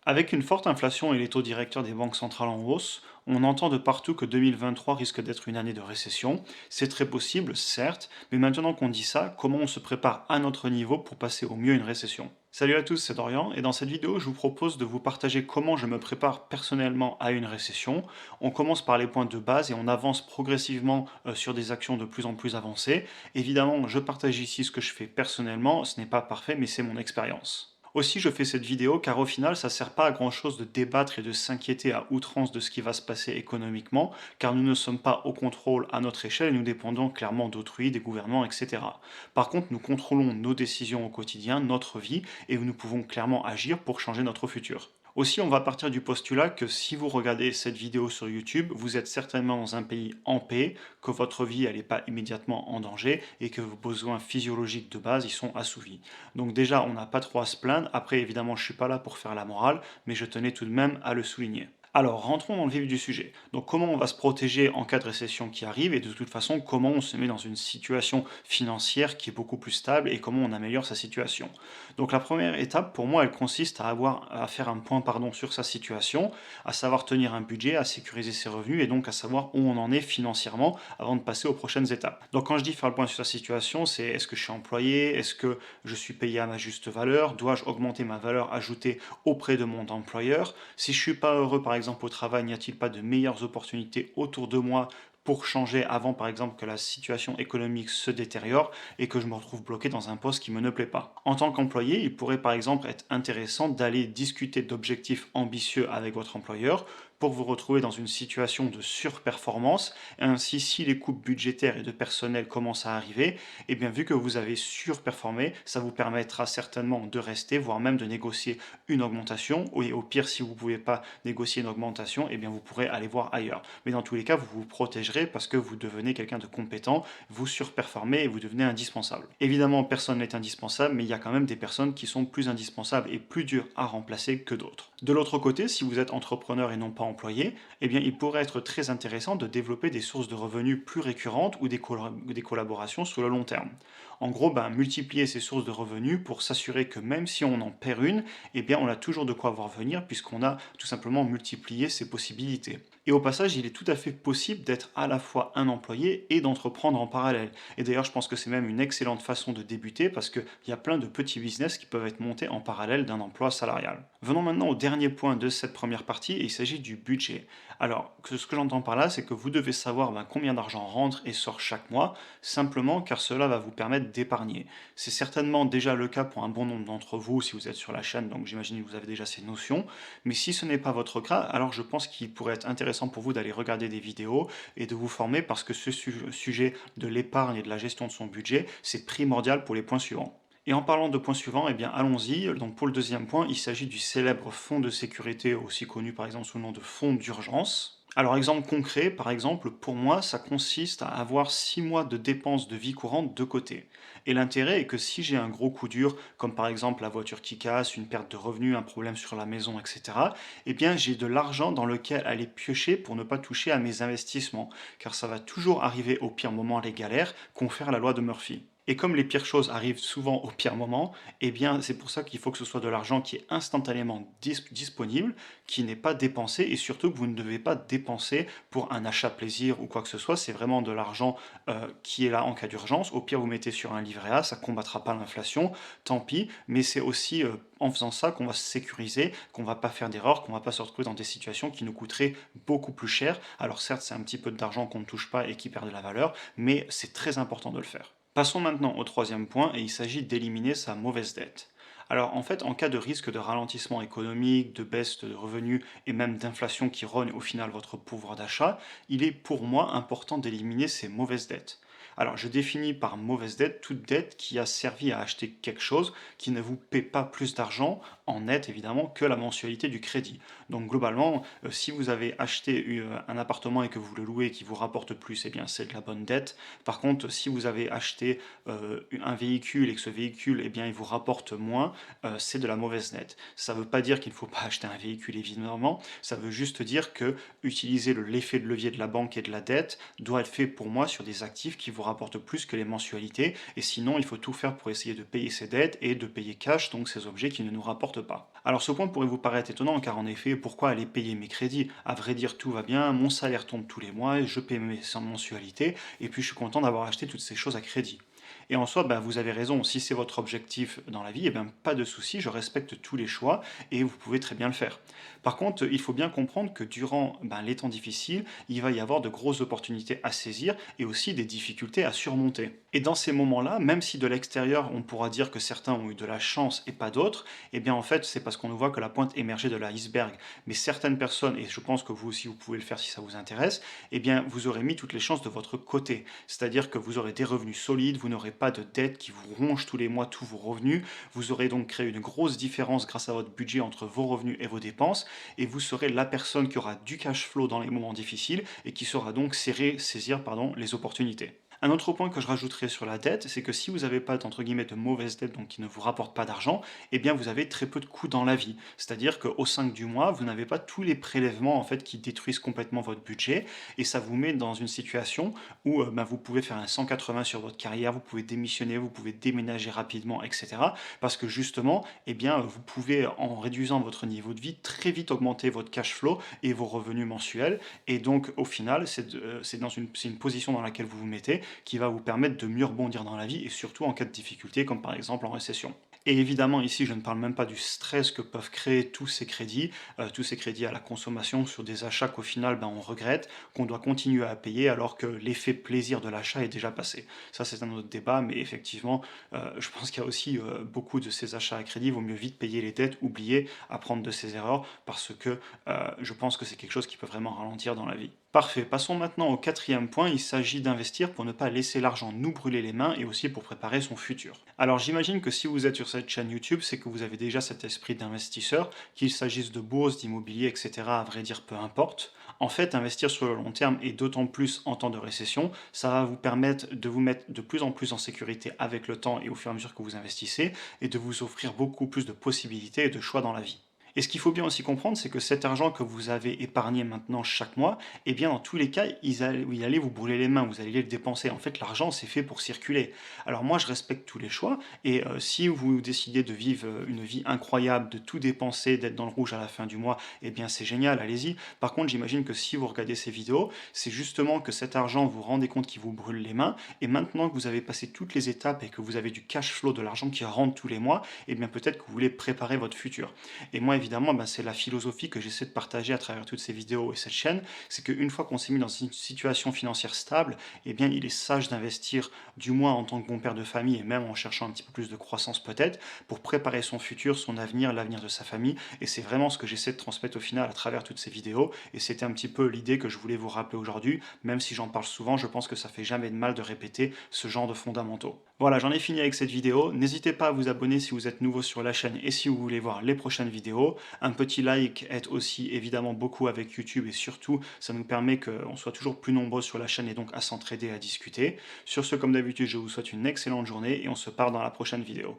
Avec une forte inflation et les taux directeurs des banques centrales en hausse, on entend de partout que 2023 risque d'être une année de récession. C'est très possible, certes, mais maintenant qu'on dit ça, comment on se prépare à notre niveau pour passer au mieux une récession? Salut à tous, c'est Dorian, et dans cette vidéo, je vous propose de vous partager comment je me prépare personnellement à une récession. On commence par les points de base et on avance progressivement sur des actions de plus en plus avancées. Évidemment, je partage ici ce que je fais personnellement, ce n'est pas parfait, mais c'est mon expérience. Aussi, je fais cette vidéo car au final, ça sert pas à grand chose de débattre et de s'inquiéter à outrance de ce qui va se passer économiquement, car nous ne sommes pas au contrôle à notre échelle et nous dépendons clairement d'autrui, des gouvernements, etc. Par contre, nous contrôlons nos décisions au quotidien, notre vie, et nous pouvons clairement agir pour changer notre futur. Aussi, on va partir du postulat que si vous regardez cette vidéo sur YouTube, vous êtes certainement dans un pays en paix, que votre vie n'est pas immédiatement en danger et que vos besoins physiologiques de base y sont assouvis. Donc déjà, on n'a pas trop à se plaindre. Après, évidemment, je ne suis pas là pour faire la morale, mais je tenais tout de même à le souligner. Alors, rentrons dans le vif du sujet. Donc, comment on va se protéger en cas de récession qui arrive et de toute façon, comment on se met dans une situation financière qui est beaucoup plus stable et comment on améliore sa situation. Donc, la première étape, pour moi, elle consiste à faire un point sur sa situation, à savoir tenir un budget, à sécuriser ses revenus et donc à savoir où on en est financièrement avant de passer aux prochaines étapes. Donc, quand je dis faire le point sur sa situation, c'est est-ce que je suis employé, est-ce que je suis payé à ma juste valeur, dois-je augmenter ma valeur ajoutée auprès de mon employeur, si je suis pas heureux par exemple au travail, n'y a-t-il pas de meilleures opportunités autour de moi pour changer avant par exemple que la situation économique se détériore et que je me retrouve bloqué dans un poste qui me ne plaît pas. En tant qu'employé, il pourrait par exemple être intéressant d'aller discuter d'objectifs ambitieux avec votre employeur pour vous retrouver dans une situation de surperformance. Et ainsi, si les coupes budgétaires et de personnel commencent à arriver, et bien vu que vous avez surperformé, ça vous permettra certainement de rester, voire même de négocier une augmentation. Et au pire, si vous ne pouvez pas négocier une augmentation, et bien vous pourrez aller voir ailleurs. Mais dans tous les cas, vous vous protégerez parce que vous devenez quelqu'un de compétent, vous surperformez et vous devenez indispensable. Évidemment, personne n'est indispensable, mais il y a quand même des personnes qui sont plus indispensables et plus dures à remplacer que d'autres. De l'autre côté, si vous êtes entrepreneur et non pas employé, eh bien, il pourrait être très intéressant de développer des sources de revenus plus récurrentes ou des collaborations sur le long terme. En gros, multiplier ces sources de revenus pour s'assurer que même si on en perd une, eh bien, on a toujours de quoi voir venir puisqu'on a tout simplement multiplié ses possibilités. Et au passage, il est tout à fait possible d'être à la fois un employé et d'entreprendre en parallèle. Et d'ailleurs, je pense que c'est même une excellente façon de débuter parce qu'il y a plein de petits business qui peuvent être montés en parallèle d'un emploi salarial. Venons maintenant au dernier point de cette première partie et il s'agit du budget. Alors, ce que j'entends par là, c'est que vous devez savoir combien d'argent rentre et sort chaque mois, simplement car cela va vous permettre d'épargner. C'est certainement déjà le cas pour un bon nombre d'entre vous si vous êtes sur la chaîne, donc j'imagine que vous avez déjà ces notions. Mais si ce n'est pas votre cas, alors je pense qu'il pourrait être intéressant pour vous d'aller regarder des vidéos et de vous former parce que ce sujet de l'épargne et de la gestion de son budget, c'est primordial pour les points suivants. Et en parlant de points suivants, eh bien allons-y. Donc pour le deuxième point, il s'agit du célèbre fonds de sécurité, aussi connu par exemple sous le nom de fonds d'urgence. Alors exemple concret, par exemple, pour moi, ça consiste à avoir 6 mois de dépenses de vie courante de côté. Et l'intérêt est que si j'ai un gros coup dur, comme par exemple la voiture qui casse, une perte de revenus, un problème sur la maison, etc., eh bien j'ai de l'argent dans lequel aller piocher pour ne pas toucher à mes investissements, car ça va toujours arriver au pire moment les galères, confère la loi de Murphy. Et comme les pires choses arrivent souvent au pire moment, eh bien c'est pour ça qu'il faut que ce soit de l'argent qui est instantanément disponible, qui n'est pas dépensé et surtout que vous ne devez pas dépenser pour un achat plaisir ou quoi que ce soit. C'est vraiment de l'argent qui est là en cas d'urgence. Au pire, vous mettez sur un livret A, ça combattra pas l'inflation, tant pis, mais c'est aussi en faisant ça qu'on va se sécuriser, qu'on va pas faire d'erreur, qu'on va pas se retrouver dans des situations qui nous coûteraient beaucoup plus cher. Alors certes, c'est un petit peu d'argent qu'on ne touche pas et qui perd de la valeur, mais c'est très important de le faire. Passons maintenant au troisième point et il s'agit d'éliminer sa mauvaise dette. Alors en fait, en cas de risque de ralentissement économique, de baisse de revenus et même d'inflation qui rogne au final votre pouvoir d'achat, il est pour moi important d'éliminer ces mauvaises dettes. Alors je définis par mauvaise dette toute dette qui a servi à acheter quelque chose qui ne vous paie pas plus d'argent en net évidemment que la mensualité du crédit. Donc globalement, si vous avez acheté un appartement et que vous le louez et qui vous rapporte plus, eh bien c'est de la bonne dette. Par contre, si vous avez acheté un véhicule et que ce véhicule, eh bien, il vous rapporte moins, c'est de la mauvaise dette. Ça ne veut pas dire qu'il ne faut pas acheter un véhicule, évidemment. Ça veut juste dire que utiliser l'effet de levier de la banque et de la dette doit être fait pour moi sur des actifs qui vous rapportent plus que les mensualités. Et sinon, il faut tout faire pour essayer de payer ses dettes et de payer cash, donc ces objets qui ne nous rapportent rapporte pas. Alors ce point pourrait vous paraître étonnant car en effet, pourquoi aller payer mes crédits? À vrai dire, tout va bien, mon salaire tombe tous les mois, je paie mes mensualités et puis je suis content d'avoir acheté toutes ces choses à crédit. Et en soi, bah, vous avez raison, si c'est votre objectif dans la vie, eh ben, pas de souci, je respecte tous les choix et vous pouvez très bien le faire. Par contre, il faut bien comprendre que durant ben, les temps difficiles, il va y avoir de grosses opportunités à saisir et aussi des difficultés à surmonter. Et dans ces moments-là, même si de l'extérieur, on pourra dire que certains ont eu de la chance et pas d'autres, eh bien en fait, c'est parce qu'on ne voit que la pointe émergée de l'iceberg. Mais certaines personnes, et je pense que vous aussi vous pouvez le faire si ça vous intéresse, eh bien vous aurez mis toutes les chances de votre côté. C'est-à-dire que vous aurez des revenus solides, vous n'aurez pas de dettes qui vous rongent tous les mois tous vos revenus. Vous aurez donc créé une grosse différence grâce à votre budget entre vos revenus et vos dépenses et vous serez la personne qui aura du cash flow dans les moments difficiles et qui saura donc saisir les opportunités. Un autre point que je rajouterai sur la dette, c'est que si vous n'avez pas entre guillemets de mauvaises dettes, donc qui ne vous rapportent pas d'argent, eh bien vous avez très peu de coûts dans la vie. C'est-à-dire qu'au 5 du mois, vous n'avez pas tous les prélèvements en fait qui détruisent complètement votre budget et ça vous met dans une situation où ben, vous pouvez faire un 180 sur votre carrière, vous pouvez démissionner, vous pouvez déménager rapidement, etc. Parce que justement, eh bien, vous pouvez en réduisant votre niveau de vie très vite augmenter votre cash flow et vos revenus mensuels. Et donc au final, c'est une position dans laquelle vous vous mettez qui va vous permettre de mieux rebondir dans la vie et surtout en cas de difficulté, comme par exemple en récession. Et évidemment, ici, je ne parle même pas du stress que peuvent créer tous ces crédits à la consommation sur des achats qu'au final, ben, on regrette, qu'on doit continuer à payer alors que l'effet plaisir de l'achat est déjà passé. Ça, c'est un autre débat, mais effectivement, je pense qu'il y a aussi beaucoup de ces achats à crédit, il vaut mieux vite payer les dettes, oublier, apprendre de ses erreurs, parce que je pense que c'est quelque chose qui peut vraiment ralentir dans la vie. Parfait, passons maintenant au quatrième point, il s'agit d'investir pour ne pas laisser l'argent nous brûler les mains et aussi pour préparer son futur. Alors j'imagine que si vous êtes sur cette chaîne YouTube, c'est que vous avez déjà cet esprit d'investisseur, qu'il s'agisse de bourse, d'immobilier, etc. À vrai dire, peu importe. En fait, investir sur le long terme et d'autant plus en temps de récession, ça va vous permettre de vous mettre de plus en plus en sécurité avec le temps et au fur et à mesure que vous investissez et de vous offrir beaucoup plus de possibilités et de choix dans la vie. Et ce qu'il faut bien aussi comprendre, c'est que cet argent que vous avez épargné maintenant chaque mois, eh bien dans tous les cas, il allait vous brûler les mains, vous alliez le dépenser. En fait, l'argent, c'est fait pour circuler. Alors moi, je respecte tous les choix, et si vous décidez de vivre une vie incroyable, de tout dépenser, d'être dans le rouge à la fin du mois, eh bien c'est génial, allez-y. Par contre, j'imagine que si vous regardez ces vidéos, c'est justement que cet argent, vous vous rendez compte qu'il vous brûle les mains, et maintenant que vous avez passé toutes les étapes et que vous avez du cash flow, de l'argent qui rentre tous les mois, eh bien peut-être que vous voulez préparer votre futur. Et moi, évidemment, ben, c'est la philosophie que j'essaie de partager à travers toutes ces vidéos et cette chaîne, c'est qu'une fois qu'on s'est mis dans une situation financière stable, eh bien, il est sage d'investir, du moins en tant que bon père de famille, et même en cherchant un petit peu plus de croissance peut-être, pour préparer son futur, son avenir, l'avenir de sa famille. Et c'est vraiment ce que j'essaie de transmettre au final à travers toutes ces vidéos. Et c'était un petit peu l'idée que je voulais vous rappeler aujourd'hui, même si j'en parle souvent, je pense que ça fait jamais de mal de répéter ce genre de fondamentaux. Voilà, j'en ai fini avec cette vidéo. N'hésitez pas à vous abonner si vous êtes nouveau sur la chaîne et si vous voulez voir les prochaines vidéos. Un petit like aide aussi évidemment beaucoup avec YouTube et surtout, ça nous permet qu'on soit toujours plus nombreux sur la chaîne et donc à s'entraider, à discuter. Sur ce, comme d'habitude, je vous souhaite une excellente journée et on se part dans la prochaine vidéo.